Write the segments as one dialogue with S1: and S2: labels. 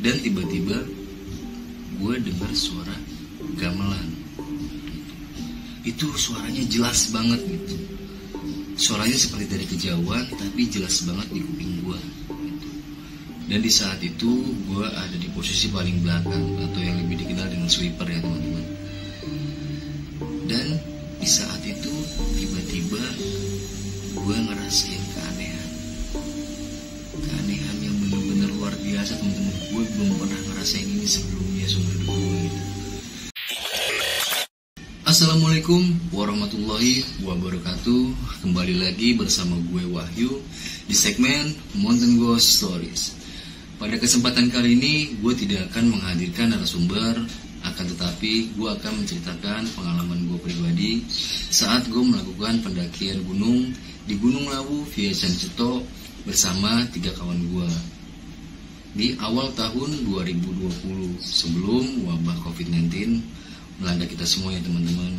S1: Dan tiba-tiba gue dengar suara gamelan. Itu suaranya jelas banget gitu. Suaranya seperti dari kejauhan, tapi jelas banget di kuping gue gitu. Dan di saat itu gue ada di posisi paling belakang, atau yang lebih dikenal dengan sweeper ya teman-teman. Dan di saat itu tiba-tiba gue ngerasain keanehan yang benar-benar luar biasa teman-teman. Gue belum pernah ngerasain ini sebelumnya seumur hidup gue gitu. Assalamualaikum warahmatullahi wabarakatuh. Kembali lagi bersama gue Wahyu di segmen Mountain Ghost Stories. Pada kesempatan kali ini gue tidak akan menghadirkan narasumber, akan tetapi gue akan menceritakan pengalaman gue pribadi saat gue melakukan pendakian gunung di Gunung Lawu via Candi bersama 3 kawan gue di awal tahun 2020 sebelum wabah COVID-19 melanda kita semua ya teman-teman.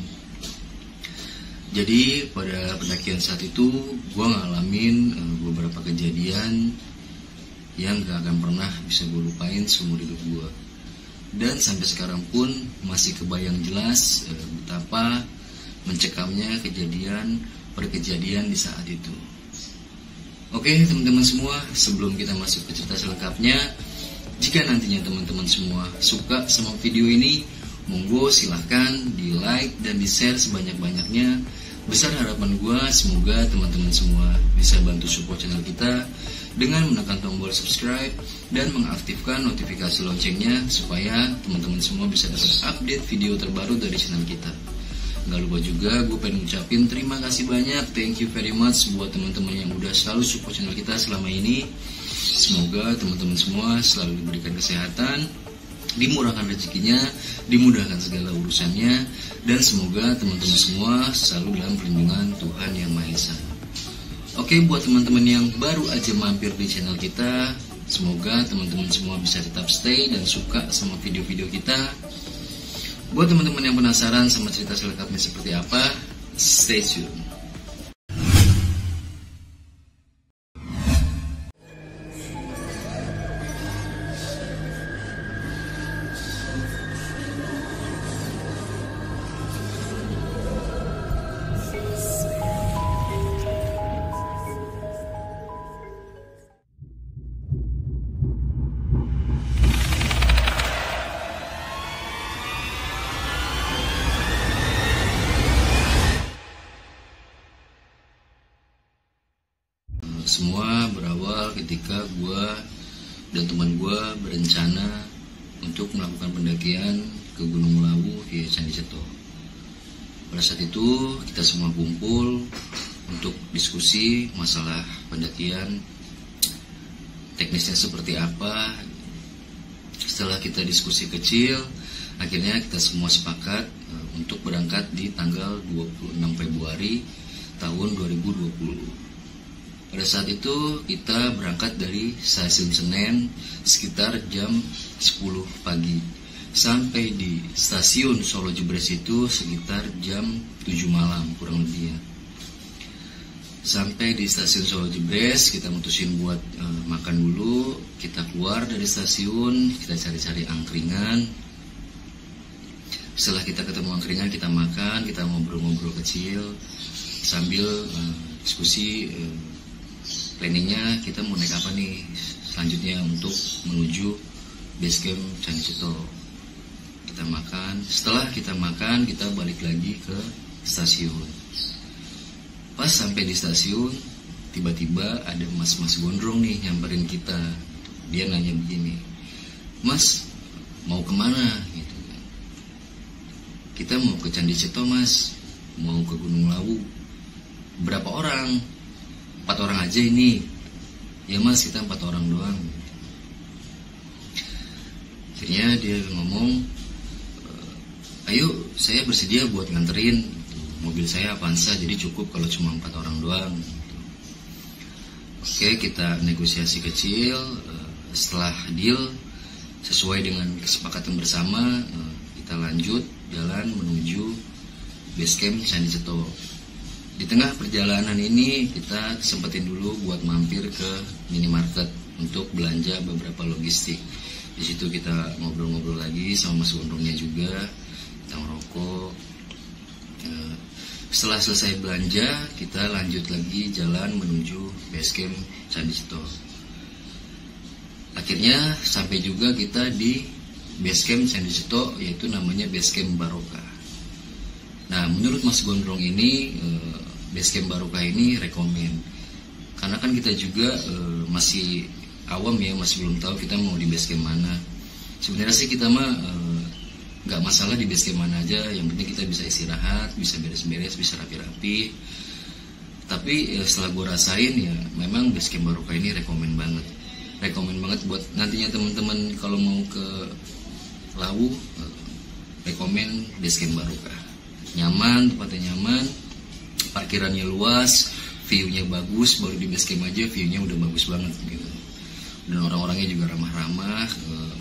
S1: Jadi pada pendakian saat itu gue ngalamin beberapa kejadian yang gak akan pernah bisa gue lupain seumur hidup gue. Dan sampai sekarang pun masih kebayang jelas betapa mencekamnya kejadian di saat itu. Oke teman-teman semua, sebelum kita masuk ke cerita selengkapnya, jika nantinya teman-teman semua suka sama video ini, monggo silahkan di like dan di share sebanyak-banyaknya. Besar harapan gue semoga teman-teman semua bisa bantu support channel kita dengan menekan tombol subscribe dan mengaktifkan notifikasi loncengnya supaya teman-teman semua bisa dapat update video terbaru dari channel kita. Gak lupa juga gue pengen ngucapin terima kasih banyak, thank you very much buat teman-teman yang udah selalu support channel kita selama ini. Semoga teman-teman semua selalu diberikan kesehatan, dimurahkan rezekinya, dimudahkan segala urusannya, dan semoga teman-teman semua selalu dalam perlindungan Tuhan Yang Maha Esa. Oke, buat teman-teman yang baru aja mampir di channel kita, semoga teman-teman semua bisa tetap stay dan suka sama video-video kita. Buat teman-teman yang penasaran sama cerita selengkapnya seperti apa, stay tune. Semua berawal ketika gue dan teman gue berencana untuk melakukan pendakian ke Gunung Lawu via Candi Ceto. Pada saat itu kita semua kumpul untuk diskusi masalah pendakian, teknisnya seperti apa. Setelah kita diskusi kecil, akhirnya kita semua sepakat untuk berangkat di tanggal 26 Februari tahun 2020. Pada saat itu kita berangkat dari stasiun Senen sekitar jam 10 pagi. Sampai di stasiun Solo Jebres itu sekitar jam 7 malam kurang lebih ya. Sampai di stasiun Solo Jebres kita mutusin buat makan dulu. Kita keluar dari stasiun, kita cari-cari angkringan. Setelah kita ketemu angkringan, kita makan, kita ngobrol-ngobrol kecil sambil diskusi planningnya kita mau naik apa nih selanjutnya untuk menuju base camp Candi Ceto. Kita makan, setelah kita makan kita balik lagi ke stasiun. Pas sampai di stasiun tiba-tiba ada mas-mas gondrong nih nyamperin kita. Dia nanya begini, "Mas mau kemana?" gitu. "Kita mau ke Candi Ceto mas, mau ke Gunung Lawu." "Berapa orang?" 4 orang aja ini. "Ya mas, kita 4 orang doang." Akhirnya dia ngomong, "Ayo saya bersedia buat nganterin, mobil saya Avanza jadi cukup kalau cuma 4 orang doang." Oke, kita negosiasi kecil. Setelah deal sesuai dengan kesepakatan bersama, kita lanjut jalan menuju base camp Candi Ceto. Di tengah perjalanan ini kita sempetin dulu buat mampir ke minimarket untuk belanja beberapa logistik. Di situ kita ngobrol-ngobrol lagi sama Mas Gondrongnya juga, kita ngerokok. Setelah selesai belanja, kita lanjut lagi jalan menuju base camp Candi Cito. Akhirnya sampai juga kita di base camp Candi Cito, yaitu namanya base camp Barokah. Nah, menurut Mas Gondrong ini base camp Barokah ini rekomen, karena kan kita juga masih awam ya, masih belum tahu kita mau di base camp mana. Sebenarnya sih kita mah nggak masalah di base camp mana aja, yang penting kita bisa istirahat, bisa beres-beres, bisa rapi-rapi. Tapi setelah gue rasain ya, memang base camp Barokah ini rekomen banget buat nantinya teman-teman kalau mau ke Lawu. Rekomen base camp Barokah, nyaman, tempatnya nyaman, parkirannya luas, view-nya bagus. Baru di base camp aja view-nya udah bagus banget gitu. Dan orang-orangnya juga ramah-ramah.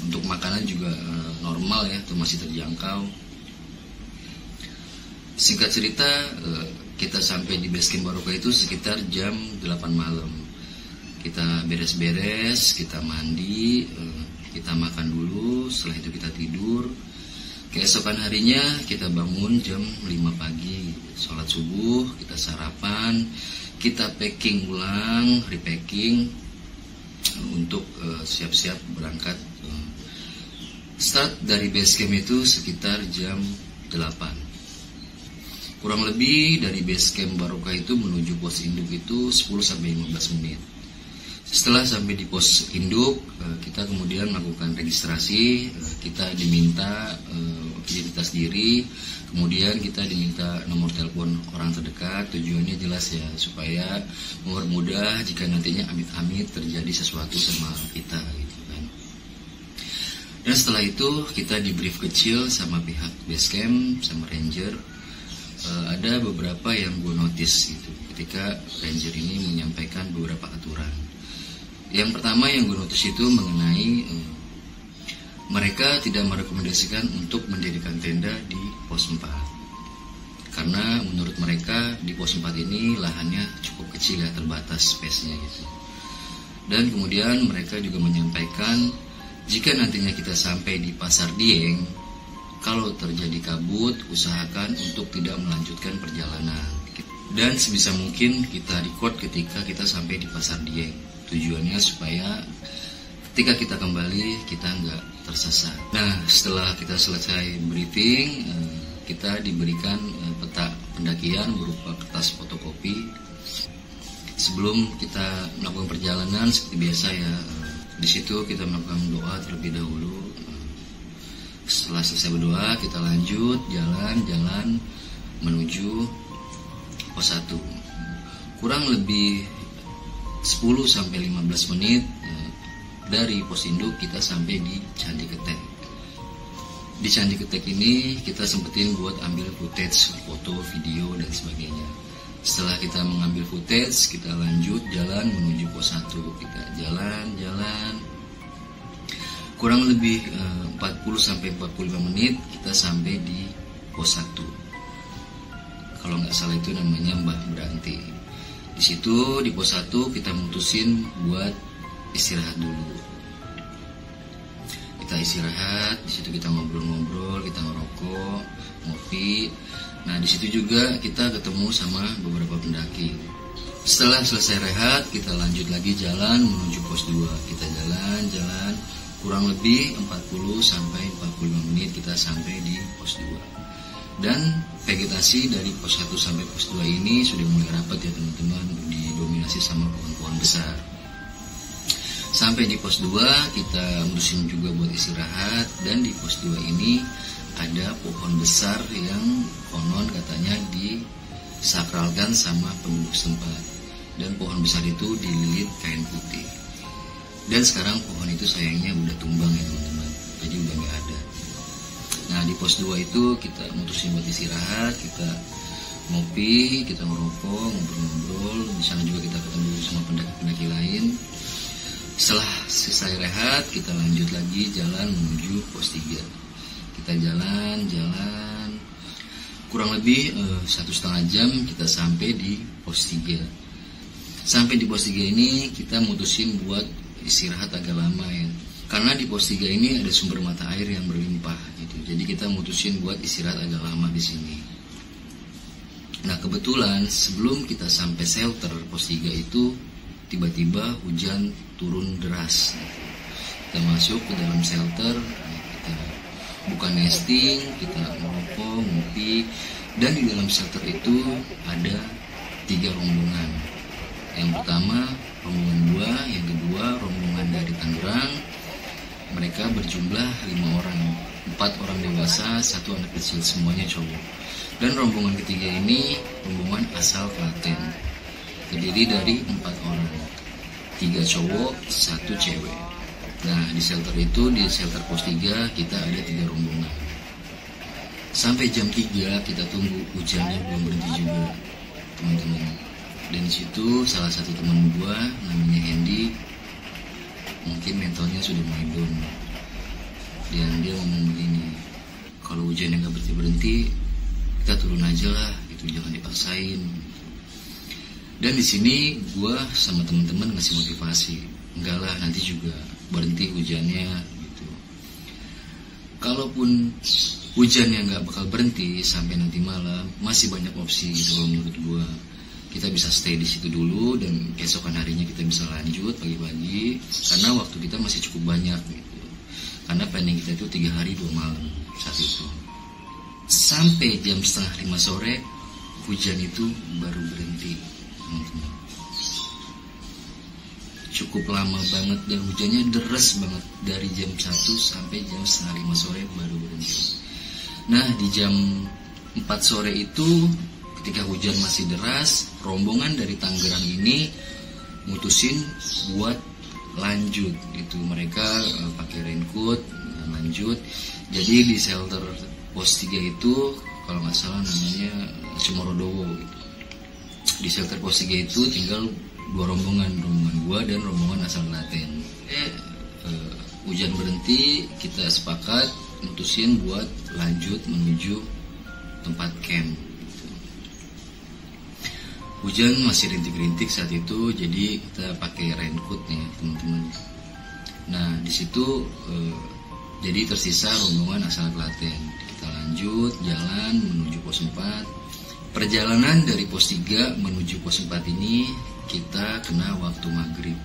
S1: Untuk makanan juga normal ya, itu masih terjangkau. Singkat cerita, kita sampai di base camp Barokah itu sekitar jam 8 malam. Kita beres-beres, kita mandi, kita makan dulu, setelah itu kita tidur. Keesokan harinya kita bangun jam 5 pagi, sholat subuh, kita sarapan, kita packing ulang, repacking untuk siap-siap berangkat. Start dari base camp itu sekitar jam 8. Kurang lebih dari base camp Barokah itu menuju pos induk itu 10-15 menit. Setelah sampai di pos induk, kita kemudian melakukan registrasi. Kita diminta identitas diri, kemudian kita diminta nomor telepon orang terdekat. Tujuannya jelas ya, supaya mempermudah jika nantinya amit-amit terjadi sesuatu sama kita gitu kan. Dan setelah itu kita di brief kecil sama pihak base camp, sama ranger. Ada beberapa yang gue notice gitu ketika ranger ini menyampaikan beberapa aturan. Yang pertama yang gue notice itu mengenai mereka tidak merekomendasikan untuk mendirikan tenda di pos 4. Karena menurut mereka di pos 4 ini lahannya cukup kecil ya, terbatas space-nya gitu. Dan kemudian mereka juga menyampaikan jika nantinya kita sampai di Pasar Dieng, kalau terjadi kabut, usahakan untuk tidak melanjutkan perjalanan. Dan sebisa mungkin kita record ketika kita sampai di Pasar Dieng. Tujuannya supaya ketika kita kembali, kita nggak tersesat. Nah, setelah kita selesai briefing, kita diberikan peta pendakian berupa kertas fotokopi. Sebelum kita melakukan perjalanan, seperti biasa ya, di situ kita melakukan doa terlebih dahulu. Setelah selesai berdoa, kita lanjut jalan-jalan menuju pos 1. Kurang lebih 10-15 menit dari pos induk kita sampai di Candi Ketek. Di Candi Ketek ini kita sempetin buat ambil footage, foto, video dan sebagainya. Setelah kita mengambil footage, kita lanjut jalan menuju pos 1. Kita jalan-jalan kurang lebih 40-45 menit kita sampai di pos 1. Kalau nggak salah itu namanya Mbah Beranti. Di situ di pos 1 kita mutusin buat istirahat dulu. Kita istirahat, di situ kita ngobrol-ngobrol, kita ngerokok, ngopi. Nah, di situ juga kita ketemu sama beberapa pendaki. Setelah selesai rehat, kita lanjut lagi jalan menuju pos 2. Kita jalan-jalan kurang lebih 40-45 menit kita sampai di pos 2. Dan vegetasi dari pos 1 sampai pos 2 ini sudah mulai rapat ya teman-teman, didominasi sama pohon-pohon besar. Sampai di pos 2 kita mutusin juga buat istirahat. Dan di pos 2 ini ada pohon besar yang konon katanya disakralkan sama penduduk setempat. Dan pohon besar itu dililit kain putih. Dan sekarang pohon itu sayangnya udah tumbang ya teman-teman, jadi udah nggak ada. Nah, di pos 2 itu kita mutusin buat istirahat, kita ngopi, kita ngerokok, ngobrol-ngobrol. Di sana juga kita ketemu sama pendaki-pendaki lain. Setelah selesai rehat, kita lanjut lagi jalan menuju pos 3. Kita jalan-jalan kurang lebih 1,5 jam kita sampai di pos 3. Sampai di pos 3 ini kita mutusin buat istirahat agak lama ya. Karena di pos 3 ini ada sumber mata air yang berlimpah gitu. Jadi kita mutusin buat istirahat agak lama di sini. Nah, kebetulan sebelum kita sampai shelter pos 3 itu tiba-tiba hujan turun deras. Kita masuk ke dalam shelter, kita buka nesting, kita merokok, ngopi, dan di dalam shelter itu ada 3 rombongan. Yang pertama rombongan gua, yang kedua rombongan dari Tangerang. Mereka berjumlah 5 orang, 4 orang dewasa, 1 anak kecil, semuanya cowok. Dan rombongan ketiga ini rombongan asal Klaten, terdiri dari 4 orang, 3 cowok, 1 cewek. Nah, di shelter itu, di shelter pos 3 kita ada 3 rombongan. Sampai jam 3 kita tunggu, hujannya belum berhenti juga, teman-teman. Dan di situ salah satu teman gua namanya Hendy, mungkin mentalnya sudah mulai down. Dan dia ngomong begini, kalau hujannya nggak berhenti, kita turun aja lah, gitu, jangan dipaksain. Dan di sini gue sama teman-teman ngasih motivasi, enggak lah, nanti juga berhenti hujannya, gitu. Kalaupun hujannya nggak bakal berhenti sampai nanti malam, masih banyak opsi gitu kalau menurut gue. Kita bisa stay di situ dulu dan keesokan harinya kita bisa lanjut pagi-pagi, karena waktu kita masih cukup banyak gitu. Karena planning kita itu 3 hari 2 malam saat itu. Sampai jam 4:30 sore hujan itu baru berhenti, teman-teman. Cukup lama banget dan hujannya deras banget, dari jam 1 sampai jam 4:30 sore baru berhenti. Nah, di jam 4 sore itu ketika hujan masih deras, rombongan dari Tangerang ini mutusin buat lanjut gitu. Mereka pakai raincoat lanjut. Jadi di shelter pos 3 itu kalau nggak salah namanya Cemorodowo gitu. Di shelter pos 3 itu tinggal 2 rombongan gua dan rombongan asal Klaten. Hujan berhenti, kita sepakat mutusin buat lanjut menuju tempat camp. Hujan masih rintik-rintik saat itu, jadi kita pakai raincoat nih, teman-teman. Nah, di situ jadi tersisa rombongan asal Klaten. Kita lanjut jalan menuju pos 4. Perjalanan dari pos 3 menuju pos 4 ini kita kena waktu maghrib.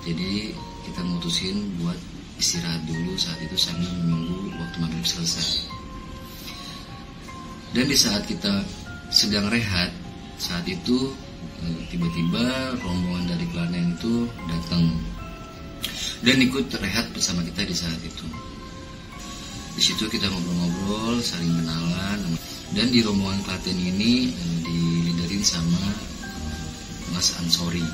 S1: Jadi kita mutusin buat istirahat dulu saat itu sambil menunggu waktu maghrib selesai. Dan di saat kita sedang rehat, saat itu tiba-tiba rombongan dari Klaten itu datang dan ikut rehat bersama kita di saat itu. Di situ kita ngobrol-ngobrol, saling kenalan. Dan di rombongan Klaten ini diliderin sama Mas Ansori.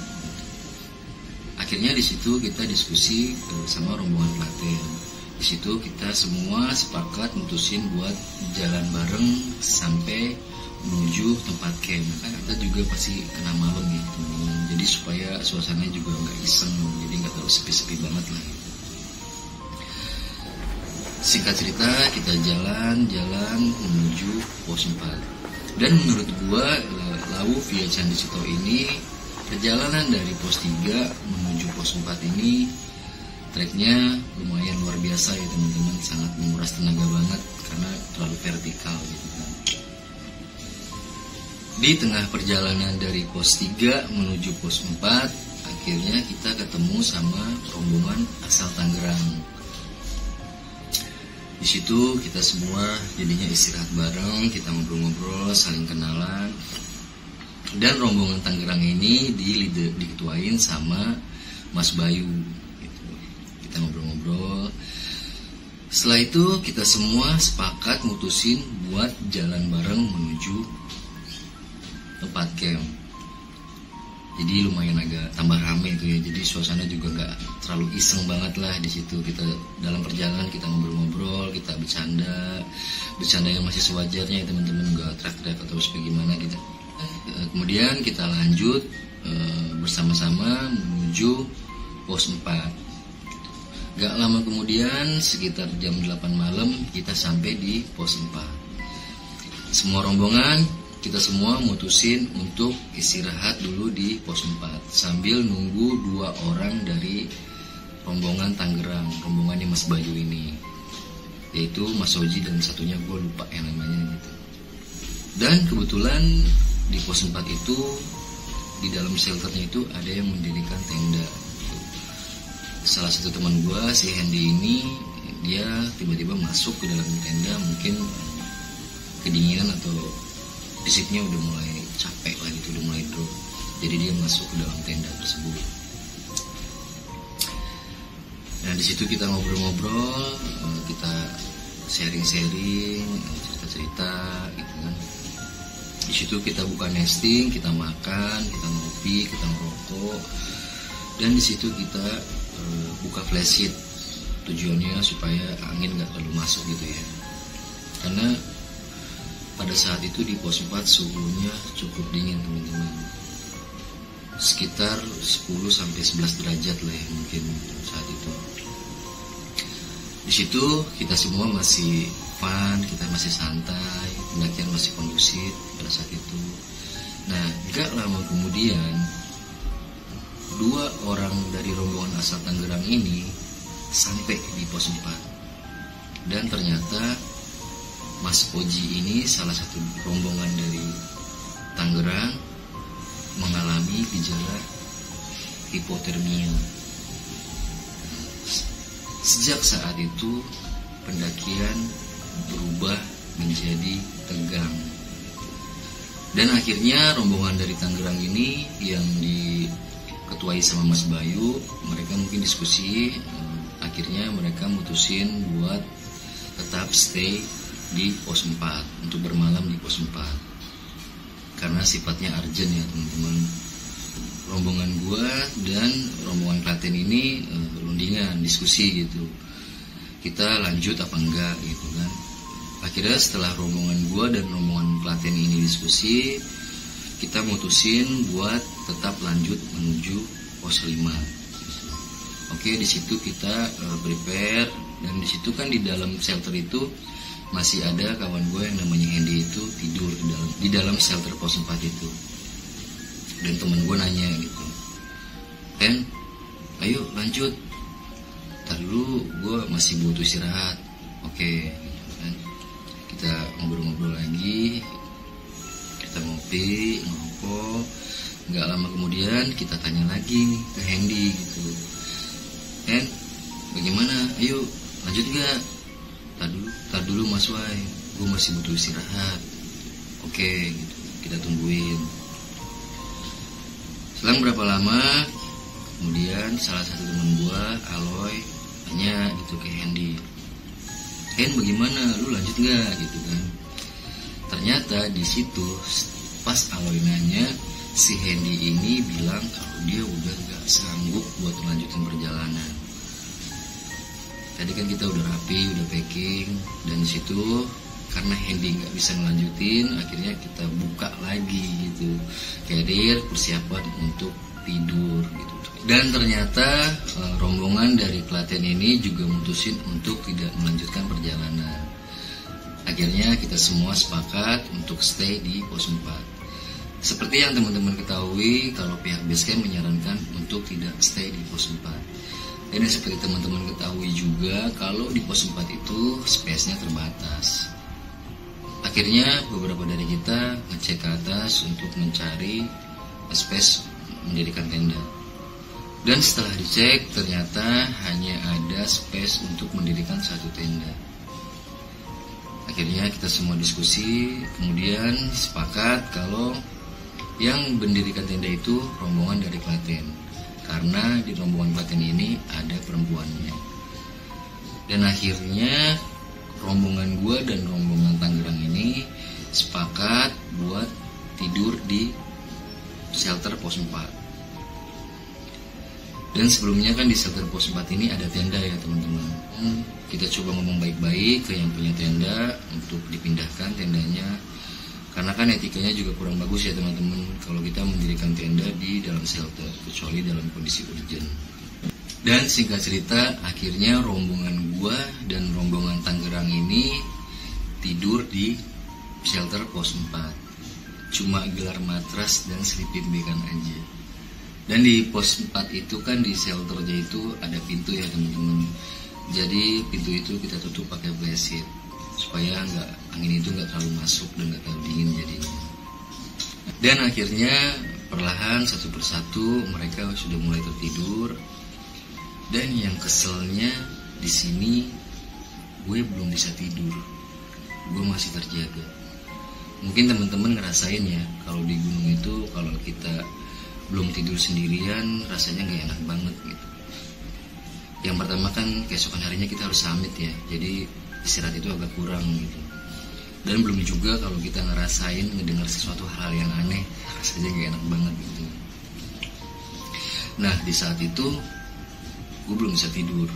S1: Akhirnya di situ kita diskusi sama rombongan Klaten. Di situ kita semua sepakat mutusin buat jalan bareng sampai menuju tempat camp. Kan kita juga pasti kena malam gitu, jadi supaya suasananya juga nggak iseng, jadi nggak terlalu sepi-sepi banget lah gitu. Singkat cerita, kita jalan menuju pos 4. Dan menurut gua Lawu via Candi Cito ini, perjalanan dari pos 3 menuju pos 4 ini treknya lumayan luar biasa ya teman-teman, sangat menguras tenaga banget karena terlalu vertikal gitu kan. Di tengah perjalanan dari pos 3 menuju pos 4, akhirnya kita ketemu sama rombongan asal Tangerang. Di situ kita semua jadinya istirahat bareng, kita ngobrol-ngobrol, saling kenalan. Dan rombongan Tangerang ini diketuain sama Mas Bayu. Gitu. Kita ngobrol-ngobrol. Setelah itu kita semua sepakat mutusin buat jalan bareng menuju tempat camp. Jadi lumayan agak tambah rame itu ya. Jadi suasana juga nggak terlalu iseng banget lah di situ. Kita dalam perjalanan kita ngobrol-ngobrol, kita bercanda yang masih sewajarnya ya teman-teman, nggak teriak-teriak atau sebagaimana gitu. Kemudian kita lanjut bersama-sama menuju pos 4. Gak lama kemudian sekitar jam 8 malam kita sampai di pos 4. Semua rombongan kita semua mutusin untuk istirahat dulu di pos 4 sambil nunggu 2 orang dari rombongan Tangerang, rombongannya Mas Bayu ini, yaitu Mas Oji dan satunya gue lupa yang namanya gitu. Dan kebetulan di pos 4 itu, di dalam shelternya itu ada yang mendirikan tenda gitu. Salah satu teman gue, si Hendy ini, dia tiba-tiba masuk ke dalam tenda, mungkin kedinginan atau fisiknya udah mulai capek lah gitu, udah mulai drop. Jadi dia masuk ke dalam tenda tersebut. Nah di situ kita ngobrol-ngobrol, kita sharing-sharing, cerita-cerita gitu kan. Di situ kita buka nesting, kita makan, kita ngopi, kita ngerokok, dan di situ kita buka flashlight. Tujuannya supaya angin nggak terlalu masuk gitu ya. Karena pada saat itu di pos 4 suhunya cukup dingin teman-teman. Sekitar 10-11 derajat lah ya mungkin saat itu. Di situ kita semua masih fun, kita masih santai, pendakian masih kondusif pada saat itu. Nah, gak lama kemudian 2 orang dari rombongan asal Tangerang ini sampai di pos 4. Dan ternyata Mas Oji ini, salah satu rombongan dari Tangerang, mengalami gejala hipotermia. Sejak saat itu pendakian berubah menjadi tegang. Dan akhirnya rombongan dari Tangerang ini yang diketuai sama Mas Bayu, mereka mungkin diskusi, akhirnya mereka mutusin buat tetap stay di pos 4, untuk bermalam di pos 4. Karena sifatnya urgent ya teman-teman. Rombongan gua dan rombongan Klaten ini rundingan, diskusi gitu. Kita lanjut apa enggak gitu kan. Akhirnya setelah rombongan gua dan rombongan Klaten ini diskusi, kita mutusin buat tetap lanjut menuju pos 5. Oke, di situ kita prepare, dan di situ kan di dalam shelter itu masih ada kawan gue yang namanya Hendy itu tidur di dalam shelter pos 4 itu. Dan temen gue nanya gitu, Hen, ayo lanjut, ntar dulu gue masih butuh istirahat. Oke, gitu kan. Kita ngobrol-ngobrol lagi, kita ngopi, ngerokok. Gak lama kemudian kita tanya lagi nih ke Hendy gitu, Hen, bagaimana, ayo lanjut gak? Tar dulu Mas Wai, gue masih butuh istirahat. Oke, gitu. Kita tungguin. Selang berapa lama, kemudian salah satu teman gue, Aloy, tanya gitu ke Hendy, Hen, bagaimana, lu lanjut nggak? Gitu kan. Ternyata di situ pas Aloy nanya, si Hendy ini bilang kalau dia udah nggak sanggup buat melanjutkan perjalanan. Tadi kan kita udah rapi, udah packing, dan disitu karena Hendy nggak bisa melanjutin, akhirnya kita buka lagi gitu, carrier persiapan untuk tidur gitu. Dan ternyata rombongan dari Klaten ini juga mutusin untuk tidak melanjutkan perjalanan. Akhirnya kita semua sepakat untuk stay di pos 4. Seperti yang teman-teman ketahui, kalau pihak basecamp menyarankan untuk tidak stay di pos 4. Dan seperti teman-teman ketahui juga, kalau di pos 4 itu space-nya terbatas. Akhirnya beberapa dari kita ngecek ke atas untuk mencari space mendirikan tenda. Dan setelah dicek, ternyata hanya ada space untuk mendirikan 1 tenda. Akhirnya kita semua diskusi, kemudian sepakat kalau yang mendirikan tenda itu rombongan dari Klaten. Karena di rombongan Klaten ini ada perempuannya. Dan akhirnya rombongan gue dan rombongan Tangerang ini sepakat buat tidur di shelter pos 4. Dan sebelumnya kan di shelter pos 4 ini ada tenda ya teman-teman. Kita coba ngomong baik-baik ke yang punya tenda untuk dipindahkan tendanya. Karena kan etikanya juga kurang bagus ya teman-teman kalau kita mendirikan tenda di dalam shelter, kecuali dalam kondisi urgent. Dan singkat cerita, akhirnya rombongan gua dan rombongan Tangerang ini tidur di shelter pos 4. Cuma gelar matras dan sleeping bag aja. Dan di pos 4 itu kan di shelternya itu ada pintu ya teman-teman. Jadi pintu itu kita tutup pakai plastik supaya angin itu nggak terlalu masuk dan nggak terlalu dingin jadinya. Dan akhirnya perlahan satu persatu mereka sudah mulai tertidur. Dan yang keselnya di sini gue belum bisa tidur, gue masih terjaga. Mungkin teman-teman ngerasain ya, kalau di gunung itu kalau kita belum tidur sendirian rasanya nggak enak banget gitu. Yang pertama kan keesokan harinya kita harus summit ya, jadi istirahat itu agak kurang gitu. Dan belum juga kalau kita ngerasain ngedengar sesuatu hal yang aneh, rasanya nggak enak banget gitu. Nah di saat itu gue belum bisa tidur.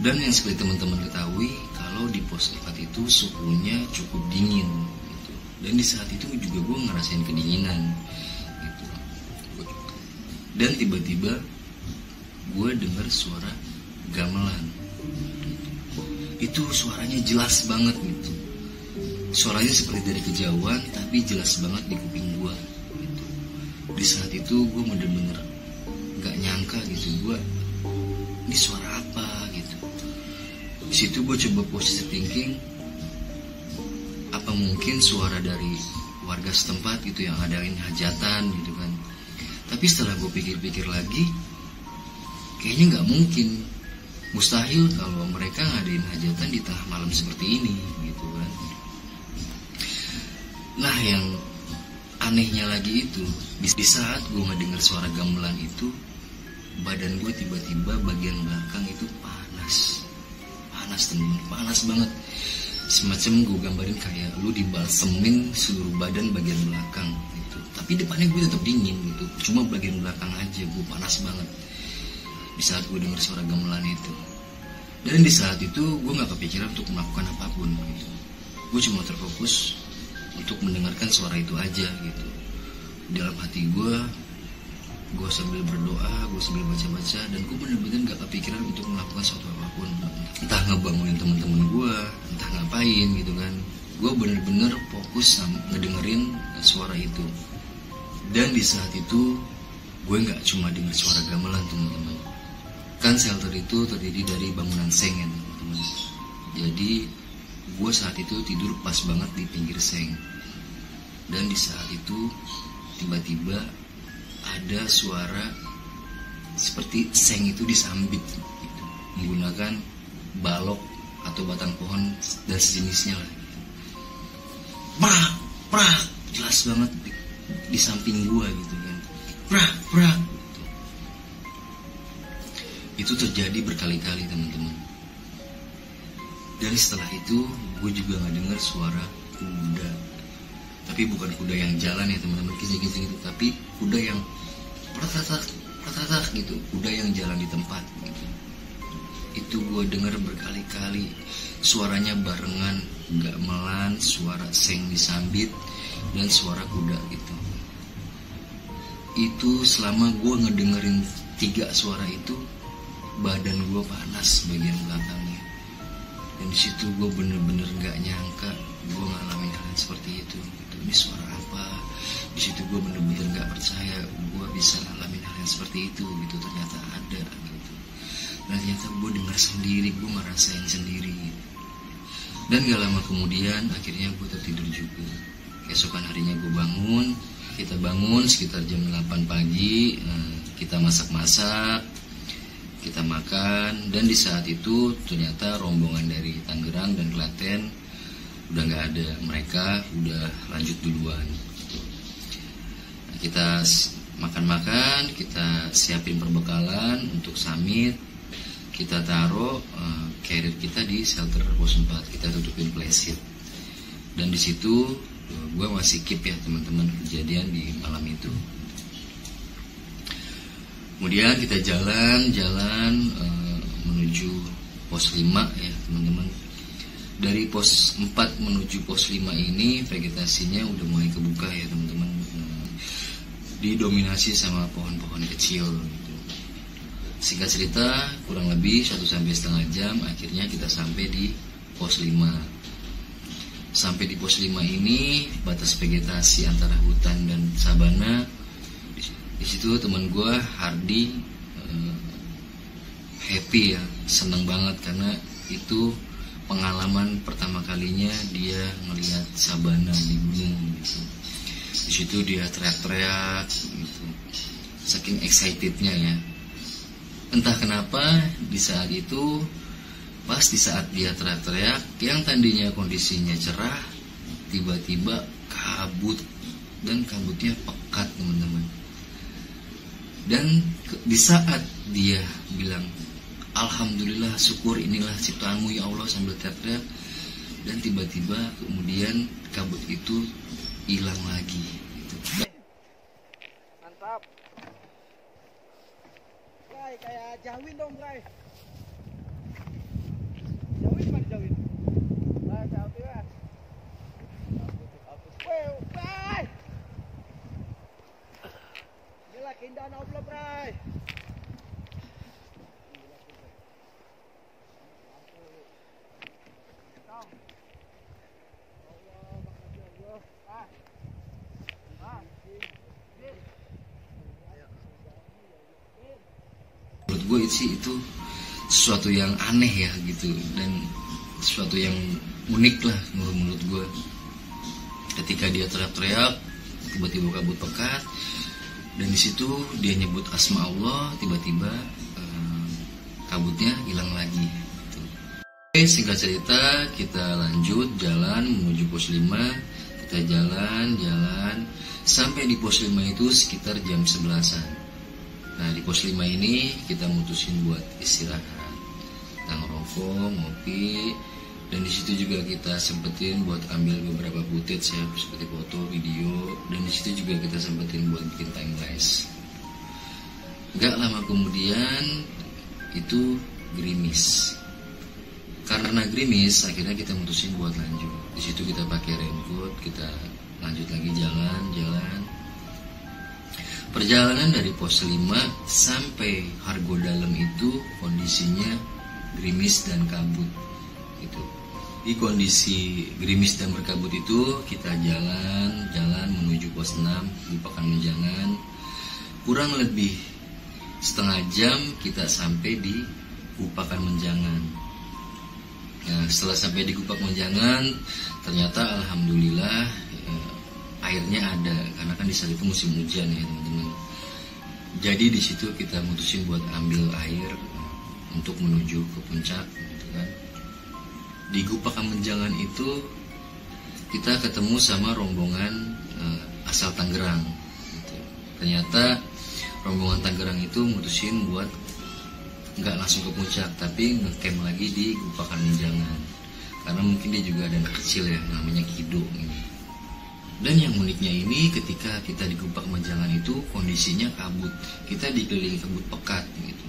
S1: Dan yang seperti teman-teman ketahui, kalau di pos 4 itu suhunya cukup dingin gitu. Dan di saat itu juga gue ngerasain kedinginan gitu. Dan tiba-tiba gue dengar suara gamelan. Itu suaranya jelas banget gitu. Suaranya seperti dari kejauhan tapi jelas banget di kuping gue gitu. Di saat itu gue bener-bener gak nyangka gitu, ini suara apa gitu. Di situ gue coba posisi thinking, apa mungkin suara dari warga setempat gitu yang ngadain hajatan gitu kan. Tapi setelah gue pikir-pikir lagi, kayaknya nggak mungkin, mustahil kalau mereka ngadain hajatan di tengah malam seperti ini gitu kan. Nah yang anehnya lagi itu, di saat gue ngedengar suara gamelan itu, badan gue tiba-tiba bagian belakang itu panas temen, panas banget. Semacam gue gambarin kayak lu dibalsemin seluruh badan bagian belakang gitu. Tapi depannya gue tetap dingin gitu, cuma bagian belakang aja gue panas banget di saat gue dengar suara gamelan itu. Dan di saat itu gue gak kepikiran untuk melakukan apapun gitu. Gue cuma terfokus untuk mendengarkan suara itu aja gitu. Dalam hati gue sambil berdoa, gue sambil baca-baca, dan gue bener-bener gak kepikiran untuk melakukan suatu apapun. Entah ngebangunin teman-teman gue, entah ngapain gitu kan. Gue bener-bener fokus sama ngedengerin suara itu. Dan di saat itu gue gak cuma dengar suara gamelan teman-teman. Kan shelter itu terdiri dari bangunan seng ya teman-teman. Jadi gue saat itu tidur pas banget di pinggir seng. Dan di saat itu tiba-tiba ada suara seperti seng itu disambit gitu, menggunakan balok atau batang pohon dan sejenisnya lah. Prak, jelas banget di samping gua gitu kan. Prak gitu. Itu terjadi berkali-kali teman-teman. Dan setelah itu gue juga nggak dengar suara kuda. Tapi bukan kuda yang jalan ya teman-teman, kincing-kincing itu, tapi kuda yang pratak gitu, kuda yang jalan di tempat gitu. Itu gue dengar berkali-kali, suaranya barengan, gamelan, suara seng disambit, dan suara kuda gitu. Itu selama gue ngedengerin 3 suara itu, badan gue panas bagian belakangnya. Dan di situ gue bener-bener nggak nyangka gue ngalamin hal yang seperti itu. Ini suara apa? Di situ gue bener-bener nggak percaya gue bisa ngalamin hal yang seperti itu gitu. Ternyata ada gitu. Dan ternyata gue dengar sendiri, gue ngerasain sendiri. Dan gak lama kemudian akhirnya gue tertidur juga. Keesokan harinya gue bangun. Kita bangun sekitar jam 8 pagi. Kita masak-masak, kita makan. Dan di saat itu ternyata rombongan dari Tangerang dan Klaten udah nggak ada, mereka udah lanjut duluan. Kita makan-makan, kita siapin perbekalan untuk summit, kita taruh carrier kita di shelter pos 4, kita tutupin plastik. Dan di situ gue masih keep ya teman-teman kejadian di malam itu. Kemudian kita jalan menuju pos 5 ya teman-teman. Dari pos 4 menuju pos 5 ini vegetasinya udah mulai kebuka ya teman-teman. Didominasi sama pohon-pohon kecil gitu. Singkat cerita kurang lebih 1-1,5 jam akhirnya kita sampai di pos 5. Sampai di pos 5 ini batas vegetasi antara hutan dan sabana Di situ teman gue Hardi happy ya, seneng banget karena itu pengalaman pertama kalinya dia melihat sabana di gunung gitu. Di situ dia teriak-teriak gitu, saking excitednya ya. Entah kenapa di saat itu, pas di saat dia teriak-teriak, yang tadinya kondisinya cerah, tiba-tiba kabut, dan kabutnya pekat teman-teman. Dan di saat dia bilang, alhamdulillah, syukur, inilah ciptaanmu ya Allah, sambil teriak-teriak, dan tiba-tiba kemudian kabut itu hilang lagi gitu.
S2: Mantap. Bray, kayak jawin dong, Bray. Jawin mana jawin? Bray, jawin ya. Wow, Bray. Gila keindahan Allah, Bray.
S1: Menurut gue sih itu sesuatu yang aneh ya gitu, dan sesuatu yang unik lah menurut gue. Ketika dia teriak-teriak, tiba-tiba kabut pekat, dan di situ dia nyebut asma Allah, tiba-tiba kabutnya hilang lagi gitu. Oke, singkat cerita kita lanjut jalan menuju pos 5. Kita jalan sampai di pos 5 itu sekitar jam 11-an. Nah, di pos 5 ini kita mutusin buat istirahat, kita ngerokok, ngopi, dan di situ juga kita sempetin buat ambil beberapa footage ya, seperti foto, video, dan di situ juga kita sempetin buat bikin timelapse. Gak lama kemudian itu gerimis. Karena gerimis, akhirnya kita mutusin buat lanjut. Di situ kita pakai raincoat, kita lanjut lagi jalan. Perjalanan dari pos 5 sampai Hargo Dalam itu kondisinya gerimis dan kabut gitu. Di kondisi gerimis dan berkabut itu kita jalan menuju pos 6 di Pakan Menjangan. Kurang lebih setengah jam kita sampai di Gupakan Menjangan. Nah, setelah sampai di Gupakan Menjangan, ternyata alhamdulillah airnya ada, karena kan di saat itu musim hujan ya teman-teman. Jadi di situ kita mutusin buat ambil air untuk menuju ke puncak gitu kan. Di Gupakan Menjangan itu kita ketemu sama rombongan asal Tangerang gitu. Ternyata rombongan Tangerang itu mutusin buat nggak langsung ke puncak, tapi ngecamp lagi di Gupakan Menjangan, karena mungkin dia juga ada anak kecil ya, namanya Kido gitu. Dan yang uniknya ini, ketika kita di Gupakan Menjangan itu kondisinya kabut, kita dikelilingi kabut pekat gitu.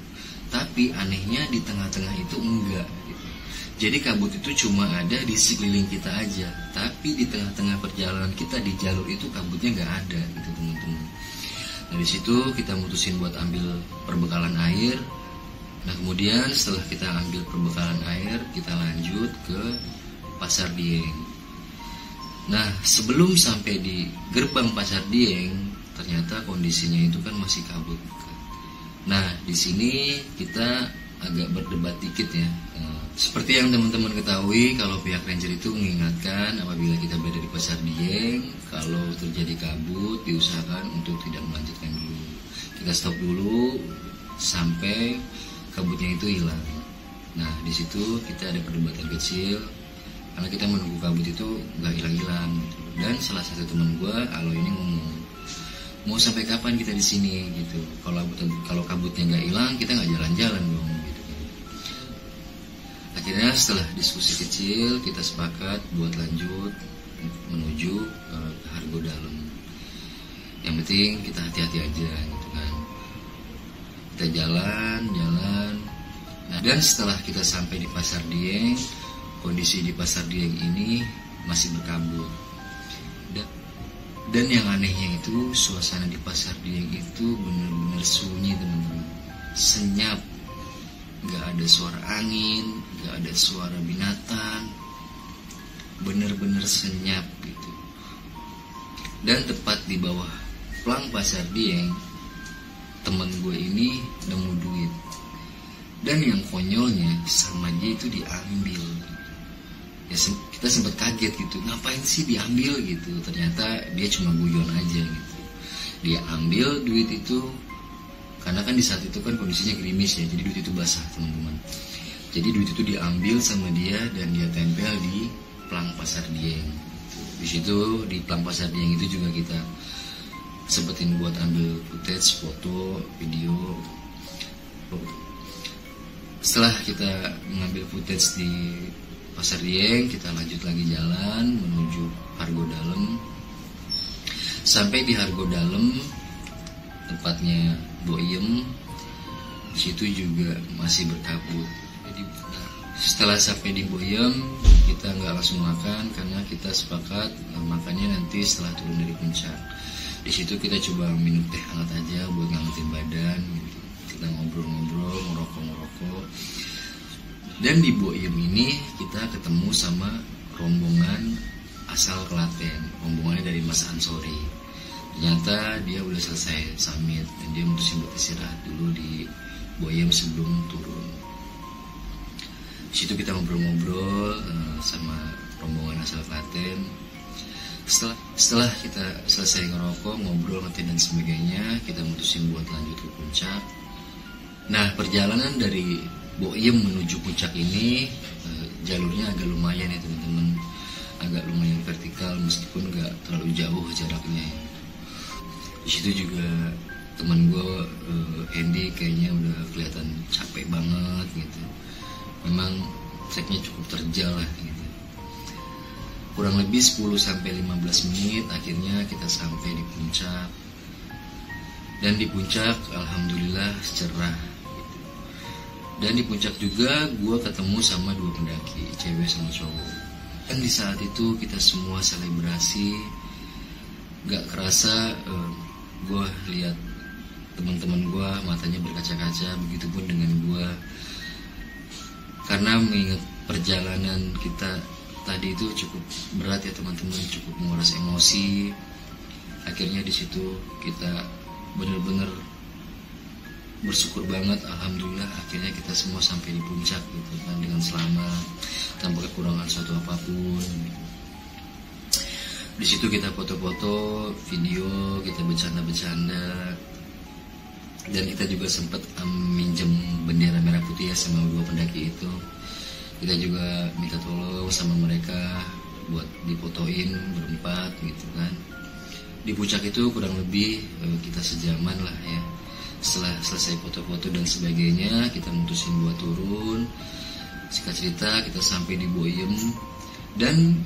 S1: Tapi anehnya di tengah-tengah itu enggak gitu. Jadi kabut itu cuma ada di sekeliling kita aja, tapi di tengah-tengah perjalanan kita di jalur itu kabutnya nggak ada gitu teman-teman. Nah di situ kita mutusin buat ambil perbekalan air. Nah kemudian setelah kita ambil perbekalan air, kita lanjut ke Pasar Dieng. Nah sebelum sampai di gerbang Pasar Dieng, ternyata kondisinya itu kan masih kabut. Nah di sini kita agak berdebat dikit ya. Seperti yang teman-teman ketahui, kalau pihak ranger itu mengingatkan apabila kita berada di Pasar Dieng, kalau terjadi kabut diusahakan untuk tidak melanjutkan dulu. Kita stop dulu sampai kabutnya itu hilang. Nah di situ kita ada perdebatan kecil, karena kita menunggu kabut itu nggak hilang-hilang gitu. Dan salah satu teman gue, Alo ini ngomong, mau sampai kapan kita di sini gitu? Kalau kabutnya nggak hilang, kita nggak jalan-jalan dong gitu. Akhirnya setelah diskusi kecil, kita sepakat buat lanjut menuju ke Hargo Dalam. Yang penting kita hati-hati aja gitu kan. Kita jalan. Nah, dan setelah kita sampai di Pasar Dieng, kondisi di Pasar Dieng ini masih berkabut. Dan yang anehnya itu, suasana di Pasar Dieng itu benar-benar sunyi teman-teman. Senyap, gak ada suara angin, gak ada suara binatang, benar-benar senyap gitu. Dan tepat di bawah plang Pasar Dieng temen gue ini nemu duit. Dan yang konyolnya sama dia itu diambil. Ya kita sempat kaget gitu, ngapain sih diambil gitu. Ternyata dia cuma guyon aja gitu. Dia ambil duit itu karena kan di saat itu kan kondisinya gerimis ya, jadi duit itu basah teman-teman. Jadi duit itu diambil sama dia dan dia tempel di Plang Pasar Dieng. Di situ di Plang Pasar Dieng itu juga kita sempetin buat ambil footage, foto, video. Setelah kita mengambil footage di Pasar Dieng, kita lanjut lagi jalan menuju Hargo Dalem. Sampai di Hargo Dalem, tempatnya Boyem, di situ juga masih berkabut. Jadi, setelah sampai di Boyem, kita nggak langsung makan karena kita sepakat makannya nanti setelah turun dari puncak. Di situ kita coba minum teh hangat aja buat ngangetin badan. Gitu. Kita ngobrol-ngobrol, ngerokok-ngerokok. Dan di Boyem ini kita ketemu sama rombongan asal Klaten, rombongannya dari Mas Ansori. Ternyata dia udah selesai summit dan dia mutusin buat istirahat dulu di Boyem sebelum turun. Di situ kita ngobrol-ngobrol sama rombongan asal Klaten. Setelah kita selesai ngerokok, ngobrol, ngetin dan sebagainya, kita mutusin buat lanjut ke puncak. Nah, perjalanan dari Boyem menuju puncak ini jalurnya agak lumayan ya teman-teman, agak lumayan vertikal meskipun nggak terlalu jauh jaraknya. Di situ juga teman gue Andy kayaknya udah kelihatan capek banget gitu. Memang treknya cukup terjal lah gitu. Kurang lebih 10-15 menit akhirnya kita sampai di puncak. Dan di puncak alhamdulillah cerah. Dan di puncak juga gue ketemu sama 2 pendaki, cewek sama cowok. Dan di saat itu kita semua selebrasi. Gak kerasa gue lihat teman-teman gue matanya berkaca-kaca, begitupun dengan gue. Karena mengingat perjalanan kita tadi itu cukup berat ya teman-teman, cukup menguras emosi. Akhirnya di situ kita benar-benar bersyukur banget, alhamdulillah akhirnya kita semua sampai di puncak gitu kan dengan selamat, tanpa kekurangan suatu apapun. Di situ kita foto-foto, video, kita bercanda-bercanda, dan kita juga sempat minjem bendera merah putih ya sama 2 pendaki itu. Kita juga minta tolong sama mereka buat difotoin berempat gitu kan. Di puncak itu kurang lebih kita sejaman lah ya. Setelah selesai foto-foto dan sebagainya, kita mutusin buat turun. Singkat cerita kita sampai di Boyem. Dan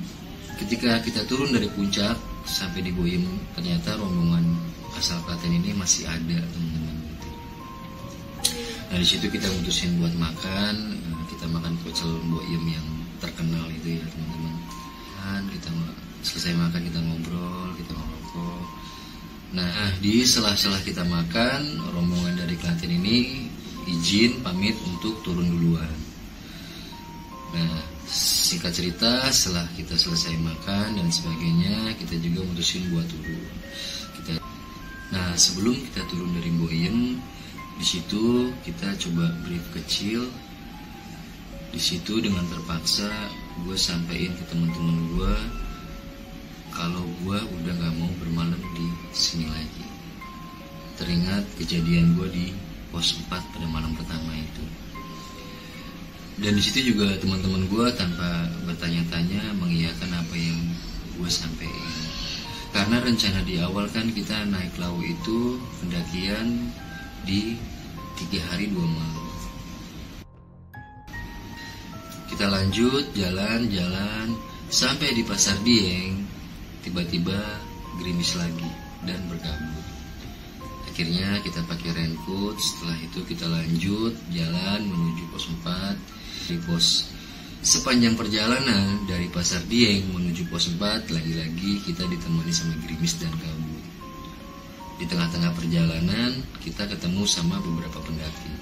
S1: ketika kita turun dari puncak sampai di Boyem, ternyata rombongan asal Klaten ini masih ada teman-teman gitu. Nah di situ kita mutusin buat makan. Kita makan pecel Boyem yang terkenal itu ya teman-teman. Dan kita selesai makan, kita ngobrol, kita ngerokok. Nah di sela-sela kita makan, rombongan dari Klaten ini izin pamit untuk turun duluan. Nah singkat cerita, setelah kita selesai makan dan sebagainya, kita juga mutusin buat turun. Nah sebelum kita turun dari Boyem, di situ kita coba brief kecil. Di situ dengan terpaksa gue sampein ke teman-teman gue kalau gue udah gak mau bermalam di sini lagi. Teringat kejadian gue di pos 4 pada malam pertama itu. Dan di situ juga teman-teman gue tanpa bertanya-tanya mengiyakan apa yang gue sampaikan. Karena rencana di awal kan kita naik Lawu itu pendakian di 3 hari 2 malam. Kita lanjut jalan-jalan sampai di Pasar Dieng. Tiba-tiba gerimis lagi dan berkabut. Akhirnya kita pakai raincoat. Setelah itu kita lanjut jalan menuju pos 4. Di pos sepanjang perjalanan dari Pasar Dieng menuju pos 4, lagi-lagi kita ditemani sama gerimis dan kabut. Di tengah-tengah perjalanan kita ketemu sama beberapa pendaki.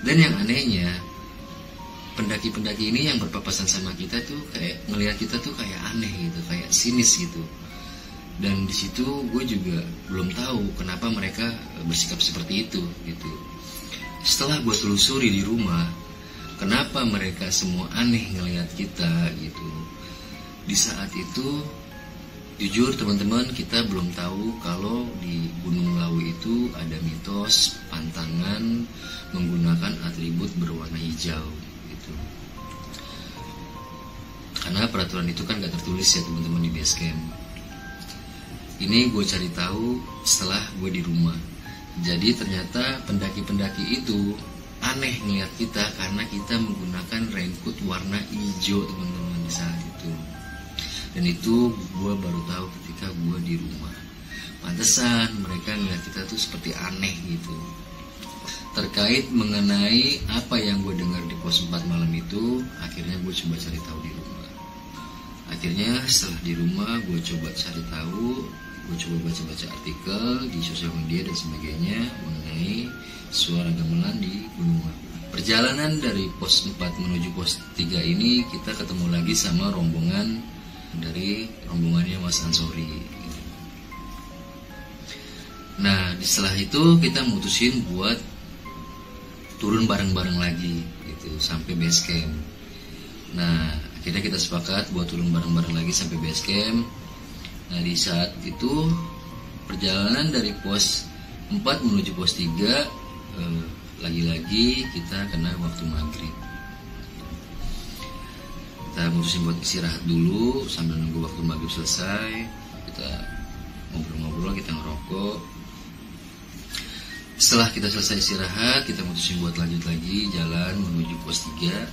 S1: Dan yang anehnya, pendaki-pendaki ini yang berpapasan sama kita tuh kayak ngelihat kita tuh kayak aneh gitu, kayak sinis gitu. Dan di situ gue juga belum tahu kenapa mereka bersikap seperti itu gitu. Setelah gue telusuri di rumah, kenapa mereka semua aneh ngelihat kita gitu. Di saat itu, jujur teman-teman, kita belum tahu kalau di Gunung Lawu itu ada mitos pantangan menggunakan atribut berwarna hijau gitu. Karena peraturan itu kan gak tertulis ya teman-teman di base camp. Ini gue cari tahu setelah gue di rumah. Jadi ternyata pendaki-pendaki itu aneh ngeliat kita karena kita menggunakan raincoat warna hijau teman-teman di saat itu. Dan itu gue baru tahu ketika gue di rumah. Pantesan mereka ngeliat kita tuh seperti aneh gitu. Terkait mengenai apa yang gue dengar di pos 4 malam itu, akhirnya gue coba cari tahu di rumah. Akhirnya setelah di rumah gue coba cari tahu, gue coba baca-baca artikel di sosial media dan sebagainya mengenai suara gamelan di Gunung Lawu. Perjalanan dari pos 4 menuju pos 3 ini kita ketemu lagi sama rombongan dari rombongannya Mas Ansori. Nah setelah itu kita mutusin buat turun bareng-bareng lagi gitu sampai base camp. Nah akhirnya kita sepakat buat turun bareng-bareng lagi sampai base camp. Nah di saat itu perjalanan dari pos 4 menuju pos 3 lagi-lagi kita kena waktu maghrib. Kita mutusin buat istirahat dulu sambil nunggu waktu maghrib selesai. Kita ngobrol-ngobrol, kita ngerokok. Setelah kita selesai istirahat, kita mutusin buat lanjut lagi jalan menuju pos 3.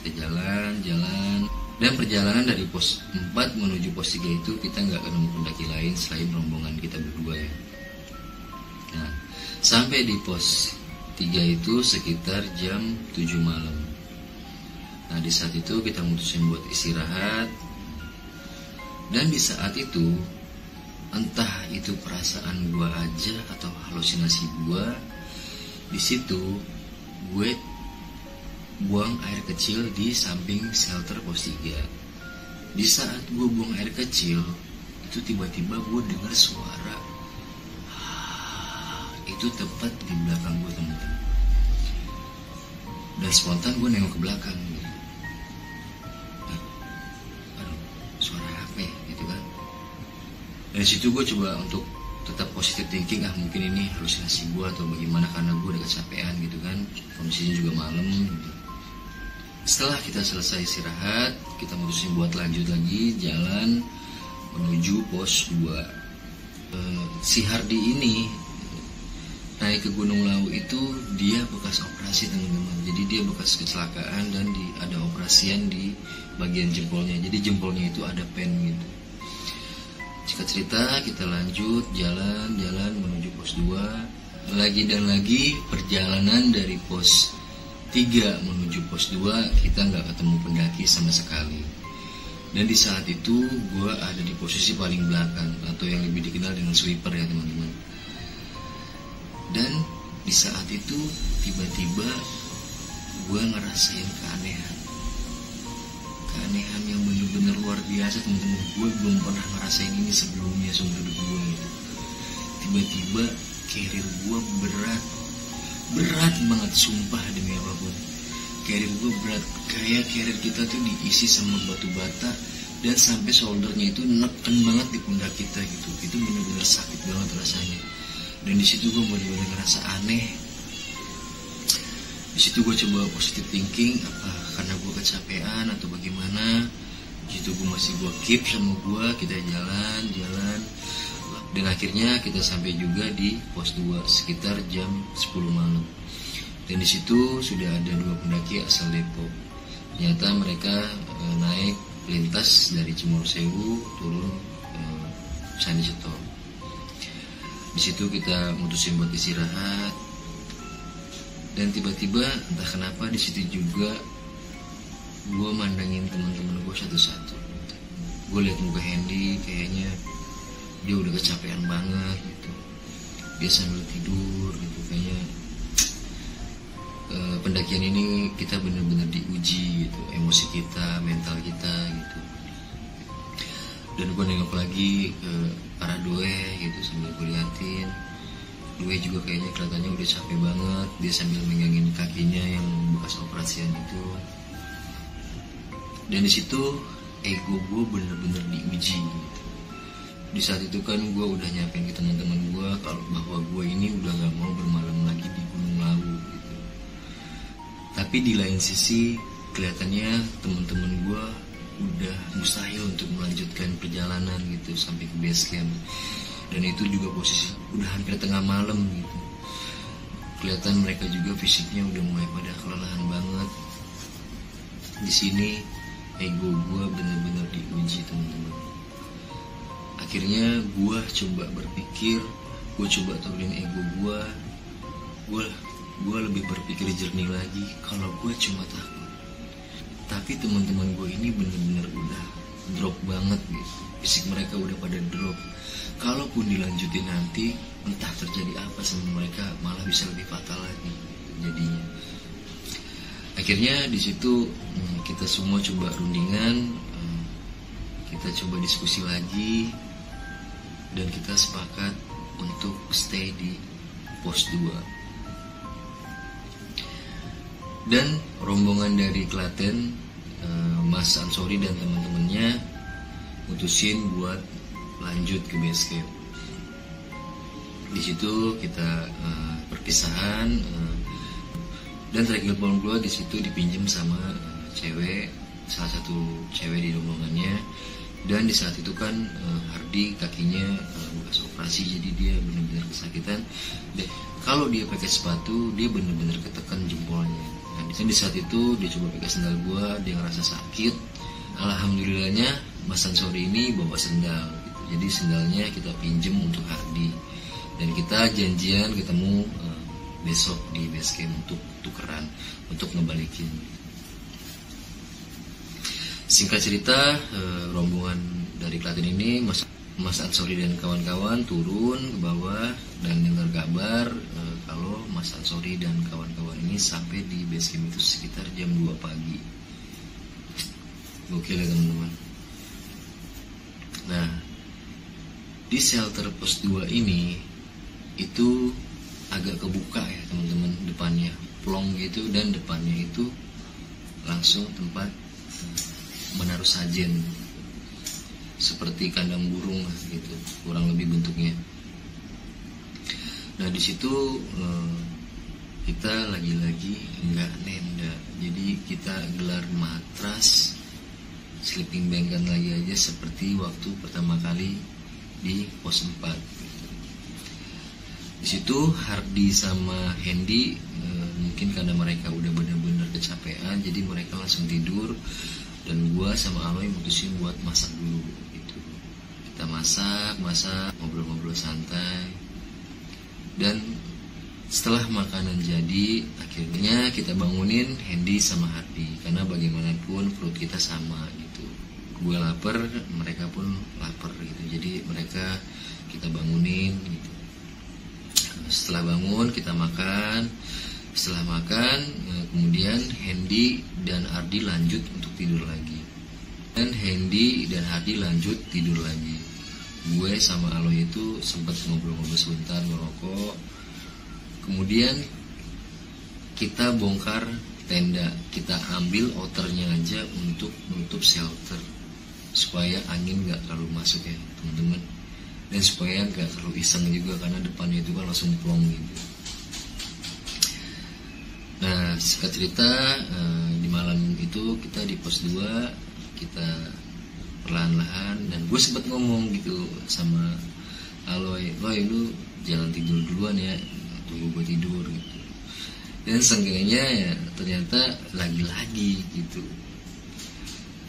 S1: Kita jalan. Dan perjalanan dari pos 4 menuju pos 3 itu kita nggak ketemu pendaki lain selain rombongan kita berdua ya. Nah, sampai di pos 3 itu sekitar jam 7 malam. Nah, di saat itu kita mutusin buat istirahat. Dan di saat itu, entah itu perasaan gua aja atau halusinasi gua, di situ gue buang air kecil di samping shelter pos 3. Di saat gue buang air kecil, itu tiba-tiba gue dengar suara itu tepat di belakang gue teman-teman. Dan spontan gue nengok ke belakang gitu. Aduh, suara apa ya gitu kan. Dari situ gue coba untuk tetap positive thinking, mungkin ini halusinasi gue atau bagaimana karena gue udah kecapean gitu kan. Kondisinya juga malam gitu. Setelah kita selesai istirahat, kita mutusin buat lanjut lagi jalan menuju pos 2. Si Hardi ini naik ke Gunung Lawu itu dia bekas operasi teman-teman. Jadi dia bekas kecelakaan dan ada operasian di bagian jempolnya. Jadi jempolnya itu ada pen gitu. Jika cerita kita lanjut jalan menuju pos 2. Lagi dan lagi perjalanan dari pos 3 menuju pos 2 kita nggak ketemu pendaki sama sekali. Dan di saat itu gue ada di posisi paling belakang atau yang lebih dikenal dengan sweeper ya teman-teman. Dan di saat itu tiba-tiba gue ngerasain keanehan yang benar-benar luar biasa teman-teman. Gue belum pernah ngerasain ini sebelumnya seumur hidup gue gitu. Tiba-tiba carrier gue berat banget, sumpah demi apapun. Carrier gue berat, kayak carrier kita tuh diisi sama batu bata dan sampai shouldernya itu neken banget di pundak kita gitu. Itu benar-benar sakit banget rasanya. Dan di situ gue benar-benar ngerasa aneh. Di situ gue coba positive thinking, apa karena gue kecapean atau bagaimana. Di situ gue masih keep sama gue, kita jalan. Dan akhirnya kita sampai juga di pos 2 sekitar jam 10 malam. Dan di situ sudah ada 2 pendaki asal Depok. Ternyata mereka naik lintas dari Cimoru Sewu turun Candi Ceto. Di situ kita mutusin buat istirahat. Dan tiba-tiba entah kenapa di situ juga gue mandangin teman-teman gue satu-satu. Gue lihat muka Hendy, kayaknya dia udah kecapean banget gitu. Dia sambil tidur gitu. Kayaknya pendakian ini kita benar-benar diuji gitu, emosi kita, mental kita gitu. Dan gue nengok lagi ke arah Doe gitu sambil gue liatin. Doe juga kayaknya kelihatannya udah capek banget, dia sambil megangin kakinya yang bekas operasian itu. Dan di situ ego gue bener-bener diuji gitu. Di saat itu kan gue udah nyampein ke teman-teman gue kalau bahwa gue ini udah gak mau bermalam lagi di Gunung Lawu gitu. Tapi di lain sisi kelihatannya teman-teman gue udah mustahil untuk melanjutkan perjalanan gitu sampai ke base camp. Dan itu juga posisi udah hampir tengah malam gitu. Kelihatan mereka juga fisiknya udah mulai pada kelelahan banget. Di sini ego gue bener-bener diuji teman-teman. Akhirnya gue coba berpikir, gue coba turunin ego gue. Gue lebih berpikir jernih lagi kalau gue cuma takut. Tapi teman-teman gue ini bener-bener udah drop banget gitu. Fisik mereka udah pada drop. Kalaupun dilanjutin nanti, entah terjadi apa sama mereka, malah bisa lebih fatal lagi jadinya. Akhirnya di situ kita semua coba rundingan, kita coba diskusi lagi, dan kita sepakat untuk stay di pos 2. Dan rombongan dari Klaten, Mas Ansori dan teman-temannya mutusin buat lanjut ke base camp. Di situ kita perpisahan, dan trekking pon gue di situ dipinjam sama cewek, salah satu cewek di rombongannya. Dan di saat itu kan Hardi kakinya bekas operasi, jadi dia benar-benar kesakitan. Dan kalau dia pakai sepatu, dia benar-benar ketekan jempolnya. Dan di saat itu dia coba pakai sendal gua, dia ngerasa sakit. Alhamdulillahnya Mas Ansori ini bawa sendal gitu. Jadi sendalnya kita pinjem untuk Hardi. Dan kita janjian ketemu besok di base camp untuk tukeran, untuk ngebalikin. Singkat cerita, rombongan dari Klaten ini Mas Ansori dan kawan-kawan turun ke bawah dan dengar kabar kalau Mas Ansori dan kawan-kawan ini sampai di base camp itu sekitar jam 2 pagi. Gokil ya teman-teman. Nah, di shelter pos 2 ini itu agak kebuka ya teman-teman, depannya plong gitu, dan depannya itu langsung tempat menaruh sajen seperti kandang burung gitu, kurang lebih bentuknya. Nah di situ kita lagi-lagi nggak nenda, jadi kita gelar matras sleeping bag kan lagi aja seperti waktu pertama kali di pos 4. Di situ Hardi sama Hendy mungkin karena mereka udah benar-benar kecapean, jadi mereka langsung tidur. Dan gue sama Aloy mutusin buat masak dulu gitu. Kita masak, ngobrol-ngobrol santai. Dan setelah makanan jadi, akhirnya kita bangunin Hendy sama Hardi. Karena bagaimanapun perut kita sama gitu. Gue lapar, mereka pun lapar gitu. Jadi mereka kita bangunin gitu. Setelah bangun kita makan. Setelah makan, kemudian Hendy dan Hardi lanjut untuk tidur lagi. Dan Hendy dan Hardi lanjut tidur lagi. Gue sama Aloy itu sempat ngobrol-ngobrol sebentar, ngerokok. Kemudian kita bongkar tenda, kita ambil outernya aja untuk menutup shelter supaya angin gak terlalu masuk ya teman-teman. Dan supaya gak terlalu iseng juga karena depannya itu kan langsung plong gitu. Nah, singkat cerita, di malam itu kita di pos 2, kita perlahan-lahan, dan gue sempat ngomong gitu sama Aloy, Loy lu jangan tidur duluan ya, tunggu gue tidur gitu. Dan seenggaknya ya ternyata lagi-lagi gitu,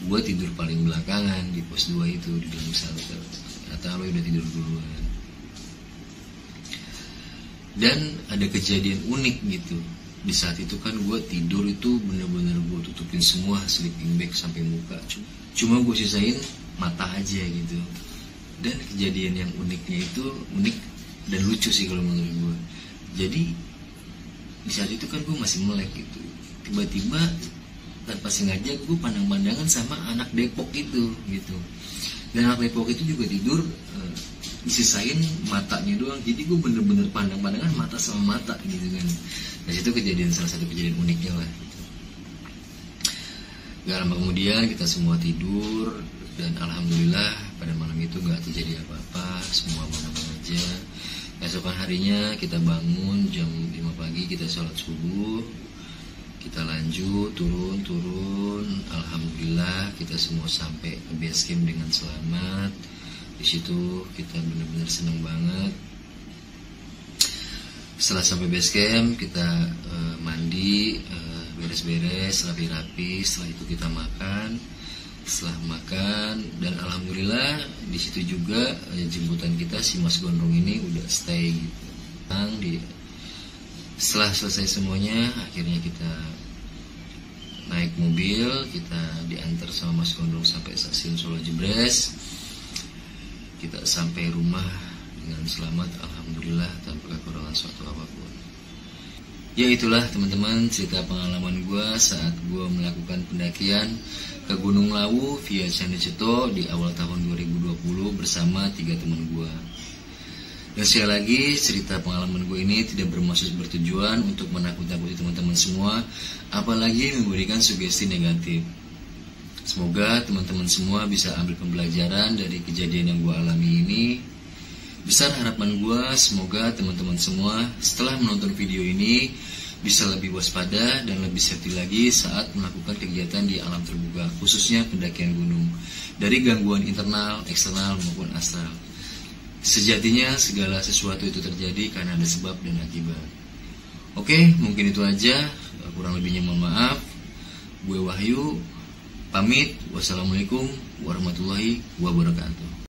S1: gue tidur paling belakangan di pos 2 itu di dalam shelter, ternyata Aloy udah tidur duluan. Dan ada kejadian unik gitu. Di saat itu kan gue tidur itu bener-bener gue tutupin semua sleeping bag sampai muka, cuma gue sisain mata aja gitu. Dan kejadian yang uniknya itu unik dan lucu sih kalau menurut gue. Jadi di saat itu kan gue masih melek gitu, tiba-tiba tanpa sengaja gue pandang-pandangan sama anak Depok itu gitu. Dan anak Depok itu juga tidur disisain matanya doang, jadi gue bener-bener pandang-pandangan mata sama mata gitu kan. Nah situ salah satu kejadian uniknya lah. Gak lama kemudian kita semua tidur, dan alhamdulillah pada malam itu gak terjadi apa-apa, semua aman-aman aja. Esokan harinya kita bangun jam 5 pagi, kita sholat subuh, kita lanjut turun, alhamdulillah kita semua sampai ke base camp dengan selamat. Di situ kita benar-benar senang banget. Setelah sampai base camp kita mandi, beres-beres, rapi-rapi. Setelah itu kita makan. Setelah makan, dan alhamdulillah di situ juga jemputan kita si Mas Gondrong ini udah stay gitu. Setelah selesai semuanya, akhirnya kita naik mobil, kita diantar sama Mas Gondrong sampai stasiun Solo Jebres. Kita sampai rumah dengan selamat, alhamdulillah, tanpa kekurangan suatu apapun. Ya itulah teman-teman cerita pengalaman gue saat gue melakukan pendakian ke Gunung Lawu via Candi Ceto di awal tahun 2020 bersama 3 teman gue. Dan sekali lagi cerita pengalaman gue ini tidak bermaksud bertujuan untuk menakut-nakuti teman-teman semua, apalagi memberikan sugesti negatif. Semoga teman-teman semua bisa ambil pembelajaran dari kejadian yang gue alami ini. Besar harapan gue, semoga teman-teman semua setelah menonton video ini bisa lebih waspada dan lebih safety lagi saat melakukan kegiatan di alam terbuka, khususnya pendakian gunung, dari gangguan internal, eksternal maupun astral. Sejatinya segala sesuatu itu terjadi karena ada sebab dan akibat. Oke, mungkin itu aja, kurang lebihnya mohon maaf. Gue Wahyu, pamit. Wassalamualaikum warahmatullahi wabarakatuh.